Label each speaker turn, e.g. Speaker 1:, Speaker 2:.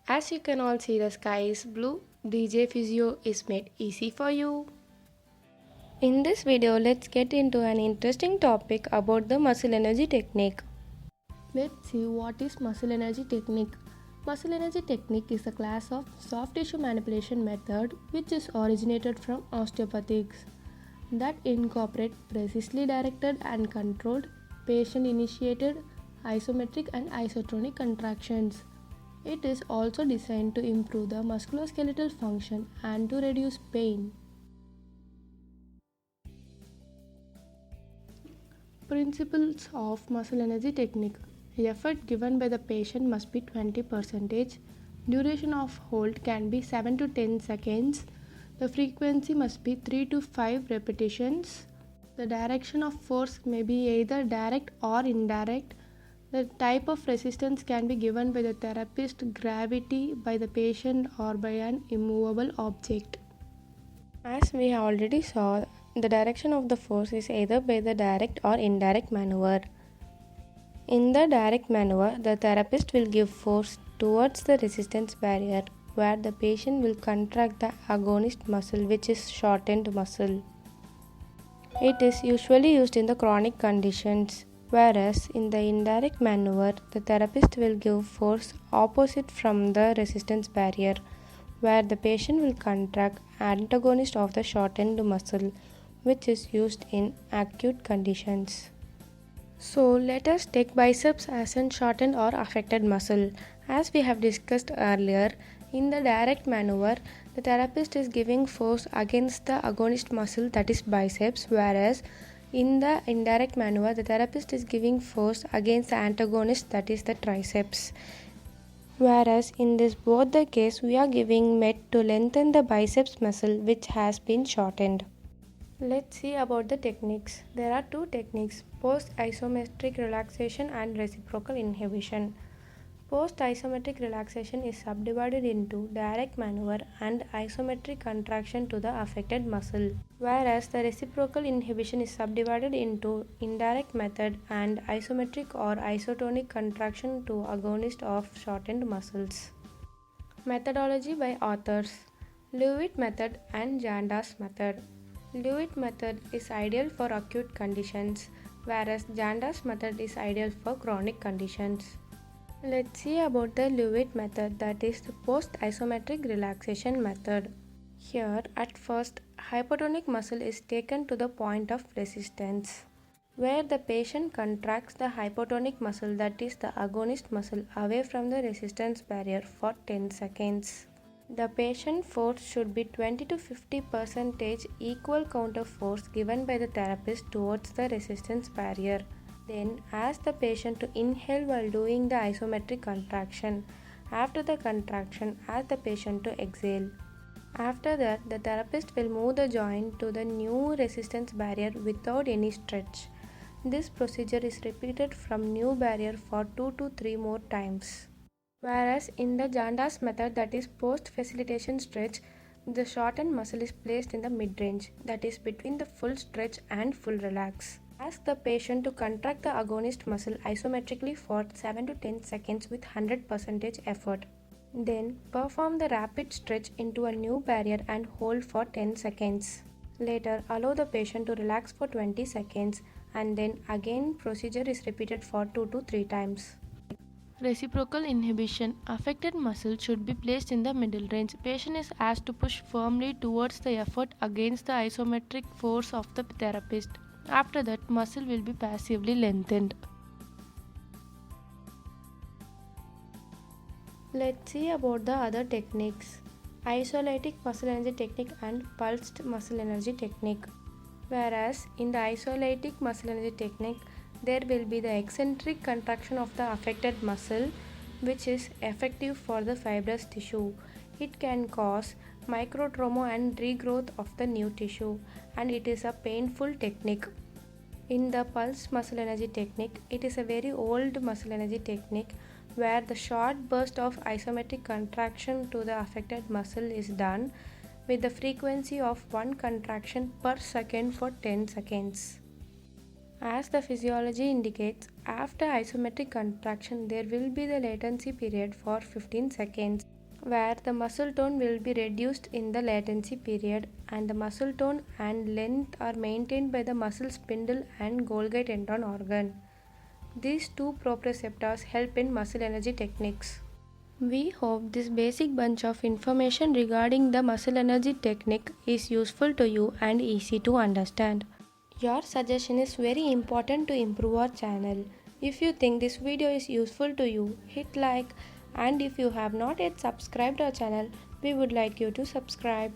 Speaker 1: As you can all see, the sky is blue. DJ Physio is made easy for you. In this video, let's get into an interesting topic about the muscle energy technique. Let's see what is muscle energy technique. Muscle energy technique is a class of soft tissue manipulation method which is originated from osteopathics that incorporate precisely directed and controlled patient initiated isometric and isotonic contractions. It is also designed to improve the musculoskeletal function and to reduce pain. Principles of muscle energy technique. Effort given by the patient must be 20%. Duration of hold can be 7 to 10 seconds. The frequency must be 3 to 5 repetitions. The direction of force may be either direct or indirect. The type of resistance can be given by the therapist, gravity, by the patient, or by an immovable object. As we already saw, the direction of the force is either by the direct or indirect maneuver. In the direct maneuver, the therapist will give force towards the resistance barrier where the patient will contract the agonist muscle, which is shortened muscle. It is usually used in the chronic conditions, whereas in the indirect maneuver, the therapist will give force opposite from the resistance barrier where the patient will contract antagonist of the shortened muscle, which is used in acute conditions. So let us take biceps as an shortened or affected muscle. As we have discussed earlier, in the direct maneuver, the therapist is giving force against the agonist muscle, that is biceps, whereas in the indirect maneuver, the therapist is giving force against the antagonist, that is the triceps. Whereas in this both the case, we are giving med to lengthen the biceps muscle which has been shortened. Let's see about the techniques. There are two techniques: post-isometric relaxation and reciprocal inhibition. Post-isometric relaxation is subdivided into direct maneuver and isometric contraction to the affected muscle, whereas the reciprocal inhibition is subdivided into indirect method and isometric or isotonic contraction to agonist of shortened muscles. Methodology by authors: Lewitt method and Janda's method. Lewitt method is ideal for acute conditions, whereas Janda's method is ideal for chronic conditions. Let's see about the Lewitt method, that is the post-isometric relaxation method. Here, at first, hypotonic muscle is taken to the point of resistance, where the patient contracts the hypotonic muscle, that is the agonist muscle, away from the resistance barrier for 10 seconds. The patient force should be 20 to 50% equal counter force given by the therapist towards the resistance barrier. Then ask the patient to inhale while doing the isometric contraction. After the contraction, ask the patient to exhale. After that, the therapist will move the joint to the new resistance barrier without any stretch. This procedure is repeated from new barrier for 2 to 3 more times. Whereas in the Janda's method, that is post-facilitation stretch, the shortened muscle is placed in the mid-range, that is between the full stretch and full relax. Ask the patient to contract the agonist muscle isometrically for 7 to 10 seconds with 100% effort. Then perform the rapid stretch into a new barrier and hold for 10 seconds. Later, allow the patient to relax for 20 seconds and then again procedure is repeated for 2 to 3 times. Reciprocal inhibition. Affected muscle should be placed in the middle range. Patient is asked to push firmly towards the effort against the isometric force of the therapist. After that, muscle will be passively lengthened. Let's see about the other techniques. Isolytic muscle energy technique and pulsed muscle energy technique. Whereas in the isolytic muscle energy technique, there will be the eccentric contraction of the affected muscle, which is effective for the fibrous tissue. It can cause microtrauma and regrowth of the new tissue, and it is a painful technique. In the pulsed muscle energy technique, it is a very old muscle energy technique where the short burst of isometric contraction to the affected muscle is done with the frequency of 1 contraction per second for 10 seconds. As the physiology indicates, after isometric contraction there will be the latency period for 15 seconds. where the muscle tone will be reduced in the latency period, and the muscle tone and length are maintained by the muscle spindle and Golgi tendon organ. These two proprioceptors help in muscle energy techniques. We hope this basic bunch of information regarding the muscle energy technique is useful to you and easy to understand. Your suggestion is very important to improve our channel. If you think this video is useful to you, hit like, and if you have not yet subscribed our channel, we would like you to subscribe.